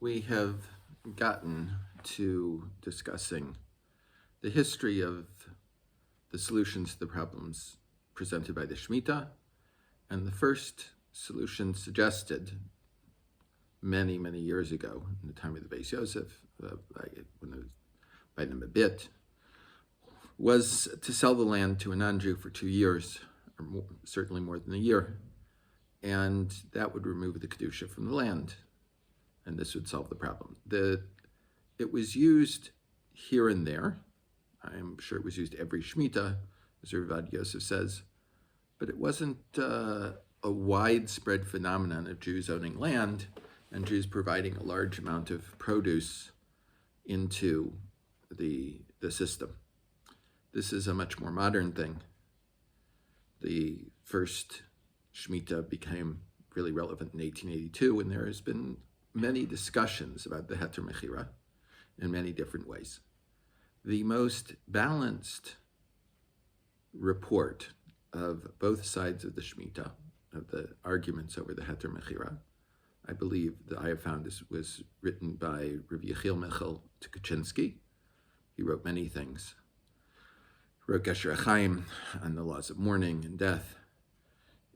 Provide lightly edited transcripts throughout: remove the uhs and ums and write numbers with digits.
We have gotten to discussing the history of the solutions to the problems presented by the Shmita, and the first solution suggested many, many years ago, in the time of the Beis Yosef, when it was by the Mabit, was to sell the land to a non-Jew for 2 years, or more, certainly more than a year, and that would remove the Kedusha from the land, and this would solve the problem. It was used here and there. I'm sure it was used every Shmita, as Rav Yosef says, but it wasn't a widespread phenomenon of Jews owning land and Jews providing a large amount of produce into the system. This is a much more modern thing. The first Shmita became really relevant in 1882, and there has been many discussions about the Heter Mechira in many different ways. The most balanced report of both sides of the Shmita, of the arguments over the Heter Mechira, I believe that I have found this was written by Rav Yחיאל Michael Tokצינסקי. He wrote many things. He wrote Gesher Chaim on the laws of mourning and death.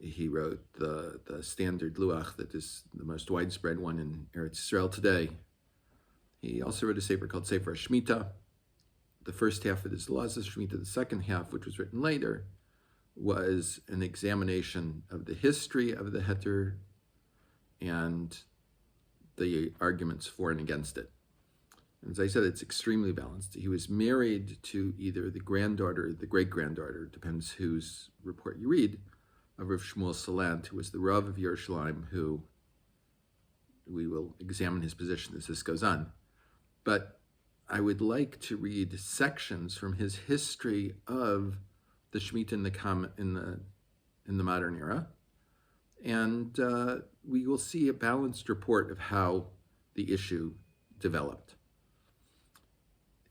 He wrote the standard luach that is the most widespread one in Eretz Israel today. He also wrote a sefer called Sefer Shmita. The first half of his laws of Shmita, the second half, which was written later, was an examination of the history of the Heter and the arguments for and against it. And as I said, it's extremely balanced. He was married to either the granddaughter or the great-granddaughter, depends whose report you read, of Rav Shmuel Salant, who was the Rav of Yerushalayim, who we will examine his position as this goes on. But I would like to read sections from his history of the Shmita in the modern era, and we will see a balanced report of how the issue developed.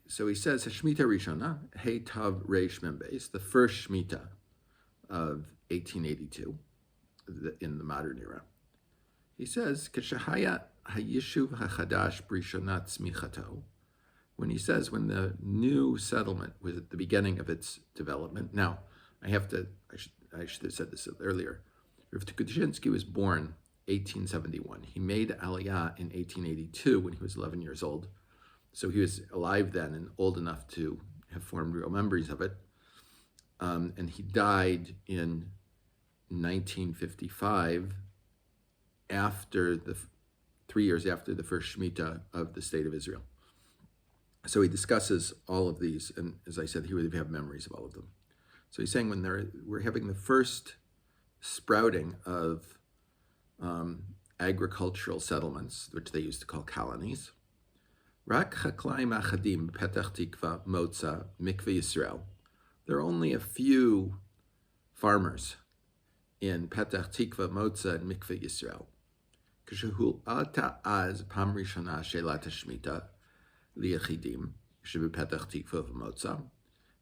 So he says, Shmita Rashona, Tav Reish Membeis, the first Shmita of 1882 in the modern era. He says, כשהיה הישוב החדש בראשונה צמיחתו, when he says when the new settlement was at the beginning of its development. Now, I should have said this earlier. Rav Tokצינסקי was born 1871. He made Aliyah in 1882 when he was 11 years old. So he was alive then and old enough to have formed real memories of it. And he died in 1955, after 3 years after the first Shmita of the state of Israel. So he discusses all of these, and as I said, he would have memories of all of them. So he's saying when we're having the first sprouting of agricultural settlements, which they used to call colonies, Rak Xaqlaim Axdim, Bepetach, Taqwa, Mוצא, מקוה ישראל. There are only a few farmers in Petach, Taqwa, Mוצא, and מקוה ישראל. כשהועלתה אז פעם ראשונה שאלת השמיטה, ליחידים, שבפתח, תקוה, ובמוצא.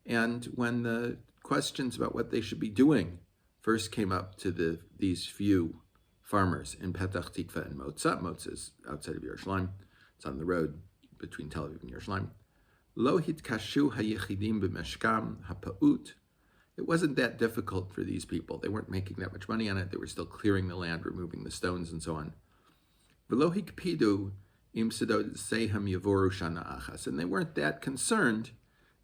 And when the questions about what they should be doing first came up to these few farmers in Petach, Taqwa, and Mוצא. Mוצא is outside of Yerushalayim. It's on the road between Tel Aviv and Yerushalayim. Lo hitkashu hayichidim b'meshkam hapa'ut. It wasn't that difficult for these people. They weren't making that much money on it. They were still clearing the land, removing the stones, and so on. V'lo hikpidu im sedod sehem yavoru shana achas. And they weren't that concerned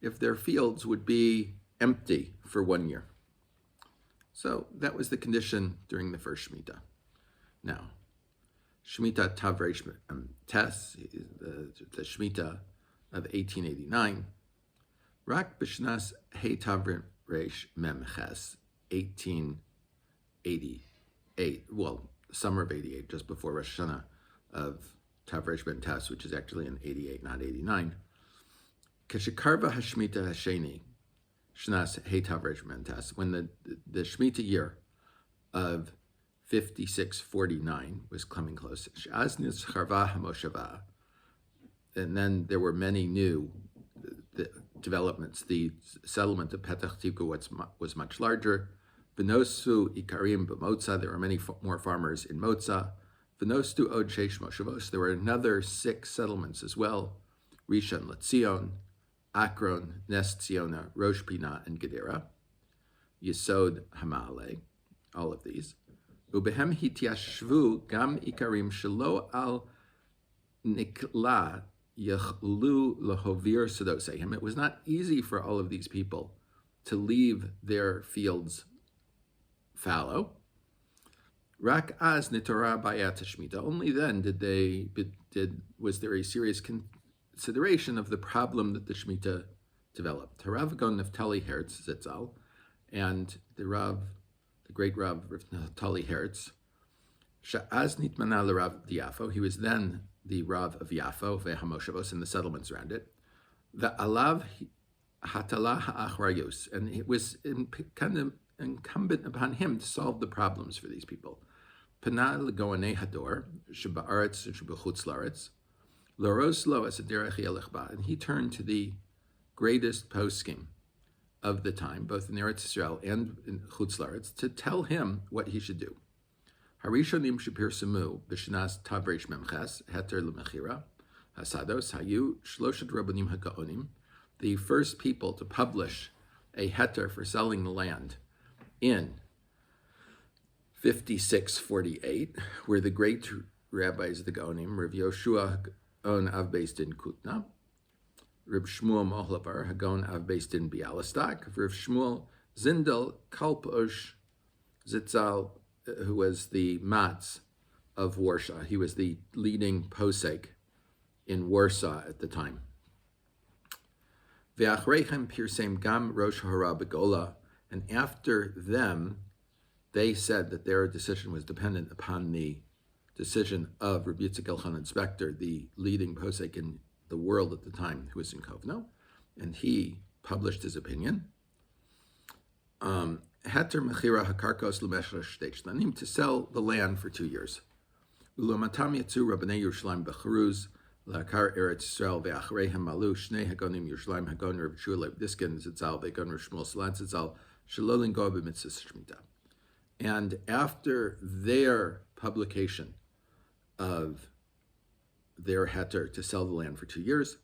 if their fields would be empty for 1 year. So that was the condition during the first Shmita. Now, Shmita Tav Reish Tes, the Shmita of 1889, Rak B'shnas Hey Tav Reish Mem Ches, 1888, well, summer of 88, just before Roshana of Tav Reish Mem Tes, which is actually in 88, not 89. Keshekarva HaShmita HaSheni, Shnas Hey Tav Reish Mem Tes, when the Shmita year of 5649 was coming close. And then there were many new developments. The settlement of Petach Tikva was much larger. Benosu Ikarim b'Mocä, there were many more farmers in Mocä. V'nostu od sheish moshavos. There were another 6 settlements as well. Rishon LeZion, Akron, Nes Tziona, Rosh Pinah, and Gedera. Yesod Hamale, all of these. Ubehem hityashvu gam ikarim shelo al nikla yachlu lahovir sedosehem. It was not easy for all of these people to leave their fields fallow. Rak az nitorah bayat shmita. Only then was there a serious consideration of the problem that the Shmita developed. Harav gon Naftali Hertz Zitzal, and the great Rav Naftali Hertz, Sha'az nitmana l'Rav Yafo. He was then the Rav of Yafo, ve'hamoshavos, and the settlements around it. Ve'alav hatala ha'achrayus, and it was kind of incumbent upon him to solve the problems for these people. Pana l'goanei hador, sheba'aretz and shebechutz la'aretz, l'roslo as a derech yelechba, and he turned to the greatest poskim of the time, both in Eretz Israel and in Chutz La'aretz, to tell him what he should do. Harishonim shepirsamu b'shnas tavreish memches Heter l'Mechira hasados hayu shloshet rabbanim hagaonim. The first people to publish a Heter for selling the land in 5648 were the great rabbis of the Gaonim, Rav Yoshua Hagon Av Beis Din Kutna, Rav Shmuel Mohlavar Hagon Av Beis Din Bialystok, Rav Shmuel Zindel Kalposh Zitzal, who was the Matz of Warsaw. He was the leading posek in Warsaw at the time. Ve'achreichem pirsem gam rosh hara begola, and after them, they said that their decision was dependent upon the decision of Rabbi Yitzchak Elchanan Spector, the leading posek in the world at the time, who was in Kovno, and he published his opinion. Heter Mechira hakarkos l'meshra shtei shnanim, to sell the land for 2 years. Ulomatam yatzu rabbanei Yerushalayim b'charuz la'akar Eretz Yisrael ve'achreihem malu shnei hagonim Yerushalayim hagon Rav Shulei Diskin zitzal ve'gon Rav Shmuel Salant zitzal shalolin go b'mitzvah shmita. And after their publication of their heter to sell the land for 2 years,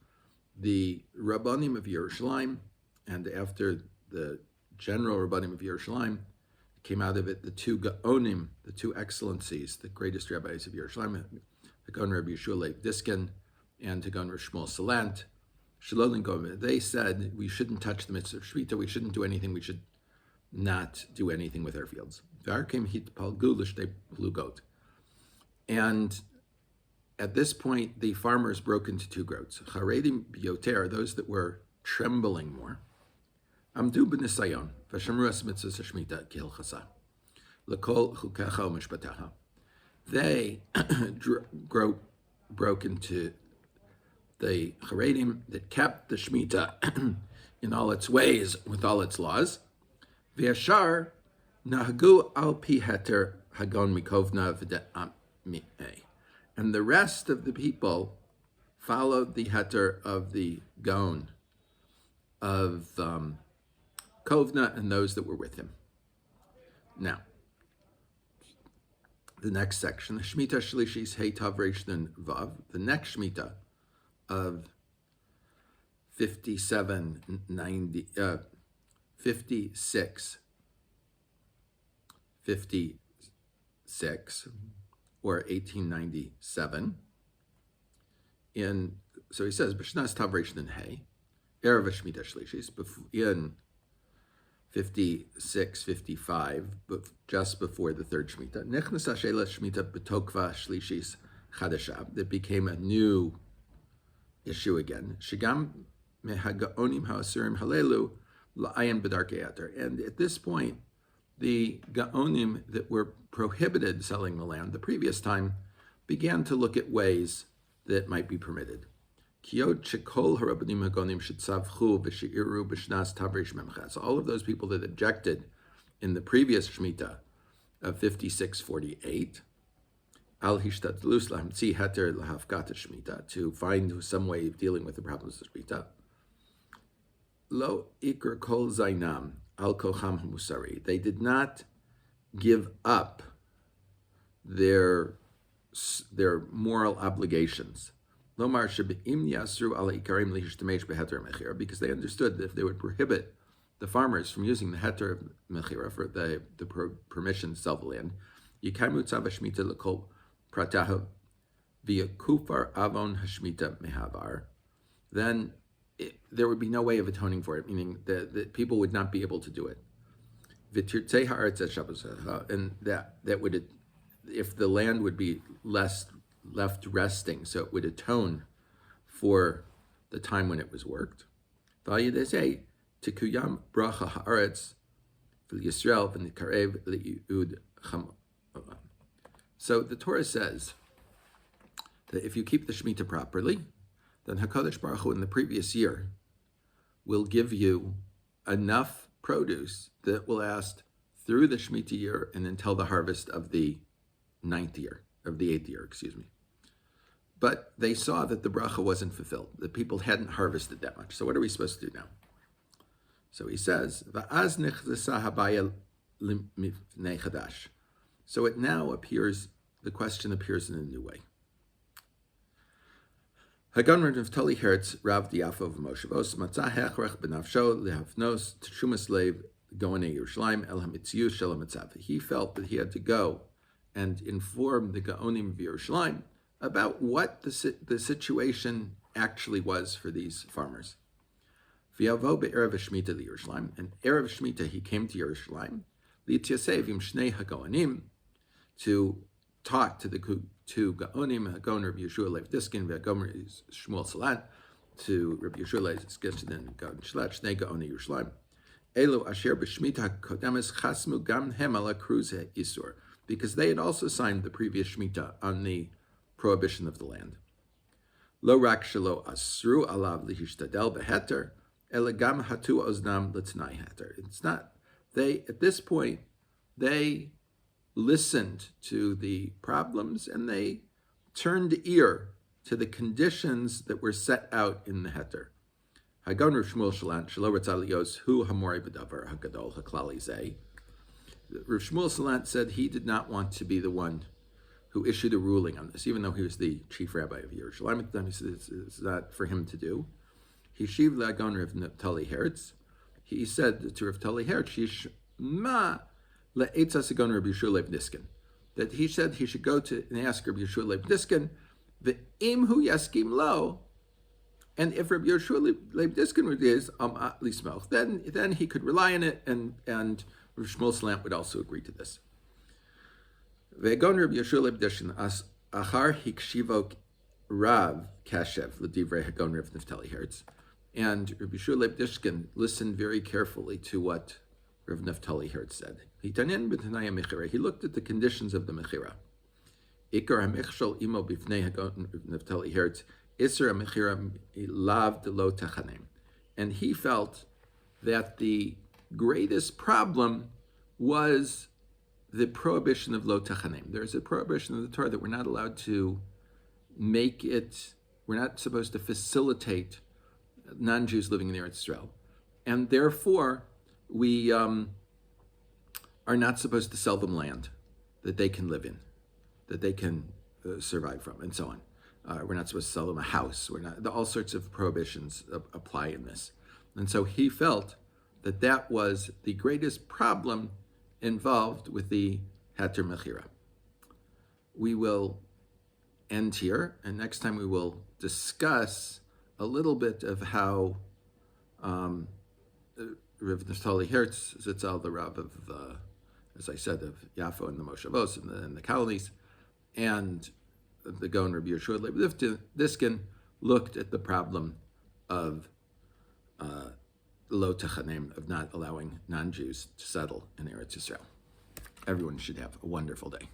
the Rabbanim of Yerushalayim, and after the general Rabbanim of Yerushalayim, came out of it the 2 Gaonim, the 2 excellencies, the greatest rabbis of Yerushalayim, Hagon Rabbi Shulei Diskin and Hagon Rav Shmuel Salant, Shalolin Gomeh. They said we shouldn't touch the mitzvah of Shmita, we shouldn't do anything, we should not do anything with our fields. And at this point, the farmers broke into 2 groups. Charedim bioter, those that were trembling more. Amdu b'nisayon, v'shamru es mitzvah shmita k'hilchasa, l'kol chukecha u'mishpatecha. They broke into the Charedim that kept the Shmita in all its ways, with all its laws. V'yashar nahagu al pi heter hagon mikovna v'de'ameh. And the rest of the people followed the heter of the Gaon of Kovna and those that were with him. Now, the next section, the Shmita Shlishis Hey Tav Reish Nun Vav, the next Shmita of 56 or 1897. So he says, B'shnas Tav Reish Nun Hey, Erev Shmita Shlishis, in 56, 55, but just before the 3rd Shmita. Nechnas She'ela Shmita B'tokva Shlishis Chadashab, that became a new issue again. Shigam Mehagaonim Ha'asurim Halelu La'ayin B'darkei Heter. And at this point, the Gaonim that were prohibited selling the land the previous time began to look at ways that might be permitted. So all of those objected in the previous Shmita of 5648, to find some way of dealing with the problems of Shmita, they did not give up their their moral obligations. Lomar shebe'im yasru ala ikarim lihishtamesh beheter mechira, because they understood that if they would prohibit the farmers from using the heter mechira for the permission to sell the land, yikaimu tzav shmita lekol pratahu via kufar avon hashmita mehavar, then there would be no way of atoning for it, meaning that people would not be able to do it. And that would, if the land would be left resting, so it would atone for the time when it was worked. So the Torah says that if you keep the Shmita properly, then HaKadosh Baruch Hu in the previous year will give you enough produce that will last through the Shmita year and until the harvest of the 8th year, excuse me. But they saw that the bracha wasn't fulfilled. The people hadn't harvested that much. So what are we supposed to do now? So he says, Va'az nechzasa habaya limifnei hadash. So it now appears, the question appears in a new way. Hagon Rav Naftali Hertz Rav Diafo of Moshevos Matzah Hechrech Benafsho Lehavnos Teshumas Lev Goanei Yerushalayim El Hamitzius Shel Hamitzav. He felt that he had to go and inform the Gaonim of Yerushalayim about what the situation actually was for these farmers. V'yavo be'erev Shmita Yerushalayim, and erev Shmita he came to Yerushalayim Li'tyasev im Shnei Hagoanim, to talk to the two Gaonim, Hagon Rabbi Yeshua Lev Diskin, Hagon Shmuel Salat, to Rabbi Yeshua Lev Diskin, and Gaon Shalat, Shnei Gaoni Yerushalayim. Elu Asher B'Shmita Kodemes Chasmu Gam Hem Ala Kruze Isur, because they had also signed the previous Shmita on the prohibition of the land. Lo Rak Shelo Asru Alav Lihishtadel Beheter, Ela Gam Hatu Oznam L'Tnai Heter. It's not, they, at this point, they listened to the problems and they turned ear to the conditions that were set out in the Heter. Hagon Rav Shmuel Shalant Shelo Ratzah Lios Hu Hamori B'Davar Hagadol Haklali Zeh. Rav Shmuel Shalant said he did not want to be the one who issued a ruling on this, even though he was the chief rabbi of Yerushalayim at the time. He said it's not for him to do. He shiv Hagon Rav Naftali Hertz. He said to Rav Naftali Hertz, Shishma that he said he should go to and ask Rabbi Yeshua Leib Diskin, the imhu yaskim lo, and if Rabbi Yeshua Leib Diskin is lismoch, then he could rely on it, and Rabbi Shmuel Salant would also agree to this. Ve'gon Rabbi Yeshua Leib Diskin as achar hikshivok rav kashev l'divrei Hagon Rav Naftali Hertz, and Rabbi Yeshua Leib Diskin listened very carefully to what Rav Naftali Hertz said. He looked at the conditions of the Mechira. Ikar hamichshol imo bifnei Hagon Naftali Hertz iser Mechira lav de lo tachanem, and he felt that the greatest problem was the prohibition of lo tachanem. There's a prohibition of the Torah that we're not allowed to make it. We're not supposed to facilitate non-Jews living in Eretz Israel, and therefore we are not supposed to sell them land that they can live in, that they can survive from, and so on. We're not supposed to sell them a house. We're not. All sorts of prohibitions apply in this. And so he felt that that was the greatest problem involved with the Heter Mechira. We will end here, and next time we will discuss a little bit of how Rav Naftali Hertz, Zitzal, the Rav of, as I said, of Yafo and the Moshevos and the colonies, and the Gaon Rabbi Yeshua Leib Diskin looked at the problem of lo tachanem, of not allowing non-Jews to settle in Eretz Yisrael. Everyone should have a wonderful day.